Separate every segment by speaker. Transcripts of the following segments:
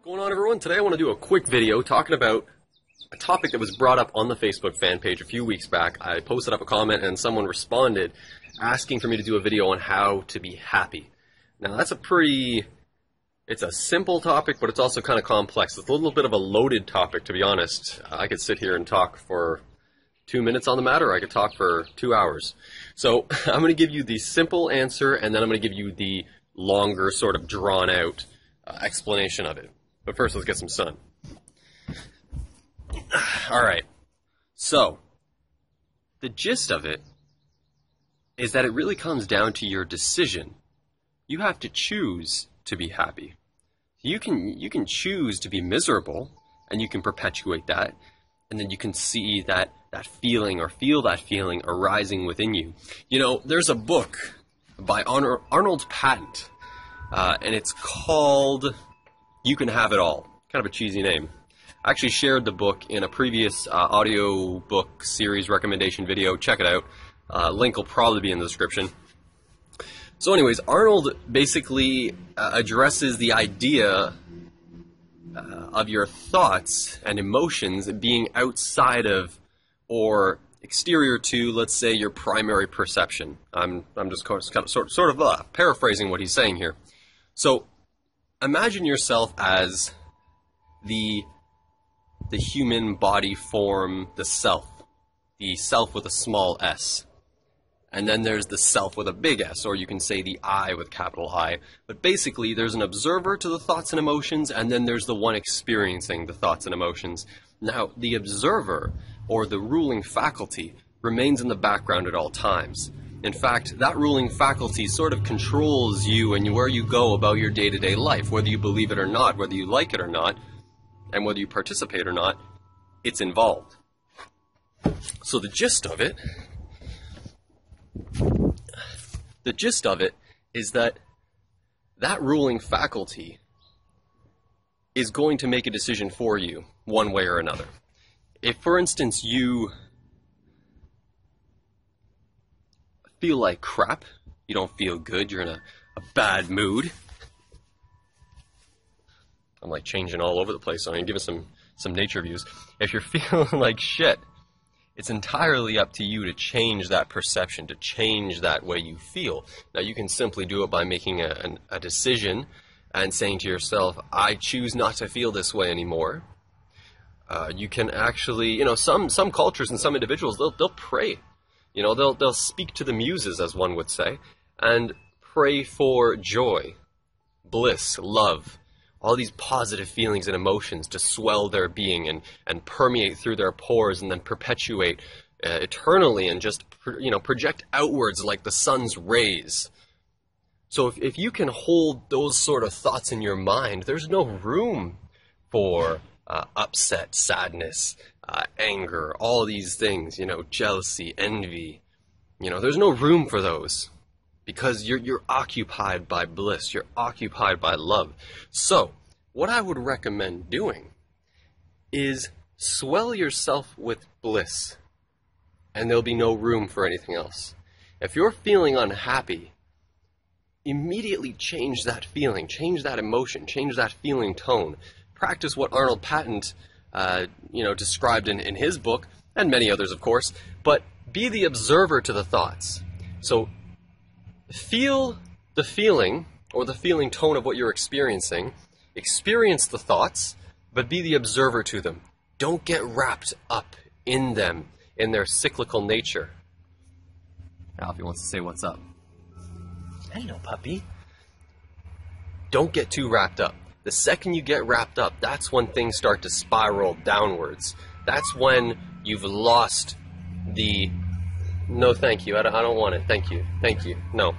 Speaker 1: Going on, everyone? Today I want to do a quick video talking about a topic that was brought up on the Facebook fan page a few weeks back. I posted up a comment and someone responded asking for me to do a video on how to be happy. Now that's it's a simple topic, but it's also kind of complex. It's a little bit of a loaded topic, to be honest. I could sit here and talk for 2 minutes on the matter, or I could talk for 2 hours. So I'm going to give you the simple answer, and then I'm going to give you the longer, sort of drawn out explanation of it. But first, let's get some sun. Alright, so the gist of it is that it really comes down to your decision. You have to choose to be happy. You can choose to be miserable, and you can perpetuate that, and then you can see that feeling or feel that feeling arising within you. You know, there's a book by Arnold Patent, and it's called You Can Have It All. Kind of a cheesy name. I actually shared the book in a previous audiobook series recommendation video. Check it out. Link will probably be in the description. So anyways, Arnold basically addresses the idea of your thoughts and emotions being outside of or exterior to, let's say, your primary perception. I'm just sort of paraphrasing what he's saying here. So imagine yourself as the human body form, the self with a small s. And then there's the self with a big S, or you can say the I with capital I. But basically, there's an observer to the thoughts and emotions, and then there's the one experiencing the thoughts and emotions. Now, the observer, or the ruling faculty, remains in the background at all times. In fact, that ruling faculty sort of controls you and where you go about your day-to-day life, whether you believe it or not, whether you like it or not, and whether you participate or not, it's involved. So the gist of it is that ruling faculty is going to make a decision for you, one way or another. If, for instance, you feel like crap, you don't feel good, you're in a bad mood. I'm like changing all over the place, so I'm going to give us some nature views. If you're feeling like shit, it's entirely up to you to change that perception, to change that way you feel. Now, you can simply do it by making a decision and saying to yourself, I choose not to feel this way anymore. You can actually, you know, some cultures and some individuals, they'll pray. You know, they'll speak to the muses, as one would say, and pray for joy, bliss, love, all these positive feelings and emotions to swell their being and permeate through their pores and then perpetuate eternally and just, you know, project outwards like the sun's rays. So if you can hold those sort of thoughts in your mind, there's no room for upset, sadness, anger, all these things, you know, jealousy, envy. You know, there's no room for those. Because you're occupied by bliss, you're occupied by love. So, what I would recommend doing is swell yourself with bliss, and there'll be no room for anything else. If you're feeling unhappy, immediately change that feeling, change that emotion, change that feeling tone. Practice what Arnold Patent, described in his book, and many others, of course, but be the observer to the thoughts. So, feel the feeling, or the feeling tone of what you're experiencing. Experience the thoughts, but be the observer to them. Don't get wrapped up in them, in their cyclical nature. Alfie wants to say what's up. Hello, puppy. Don't get too wrapped up. The second you get wrapped up, that's when things start to spiral downwards. That's when you've lost the... No, thank you. I don't want it. Thank you. Thank you. No.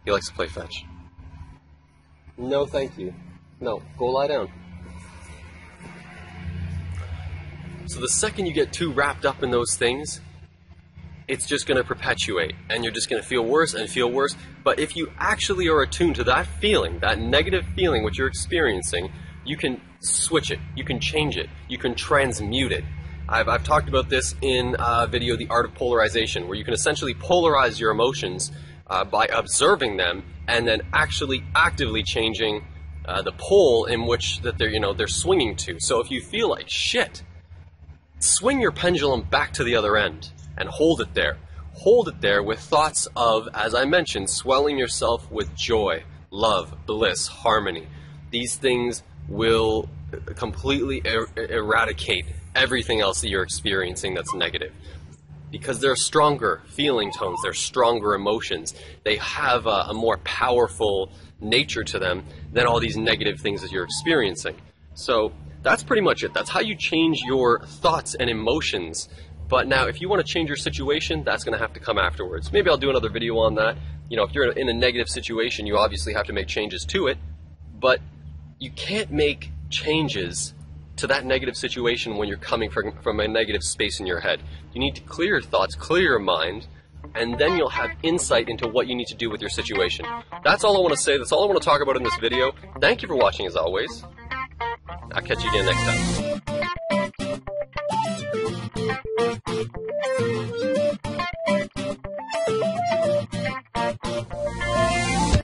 Speaker 1: He likes to play fetch. No, thank you. No. Go lie down. So the second you get too wrapped up in those things, it's just going to perpetuate. And you're just going to feel worse and feel worse. But if you actually are attuned to that feeling, that negative feeling which you're experiencing, you can switch it. You can change it. You can transmute it. I've talked about this in a video, The Art of Polarization, where you can essentially polarize your emotions by observing them and then actually actively changing the pole in which that they're swinging to. So if you feel like shit, swing your pendulum back to the other end and hold it there. Hold it there with thoughts of, as I mentioned, swelling yourself with joy, love, bliss, harmony. These things will completely eradicate everything else that you're experiencing that's negative. Because they're stronger feeling tones, they're stronger emotions. They have a more powerful nature to them than all these negative things that you're experiencing. So that's pretty much it. That's how you change your thoughts and emotions. But now, if you want to change your situation, that's going to have to come afterwards. Maybe I'll do another video on that. If you're in a negative situation, you obviously have to make changes to it. But you can't make changes to that negative situation when you're coming from a negative space in your head. You need to clear your thoughts, clear your mind, and then you'll have insight into what you need to do with your situation. That's all I want to say. That's all I want to talk about in this video. Thank you for watching, as always. I'll catch you again next time.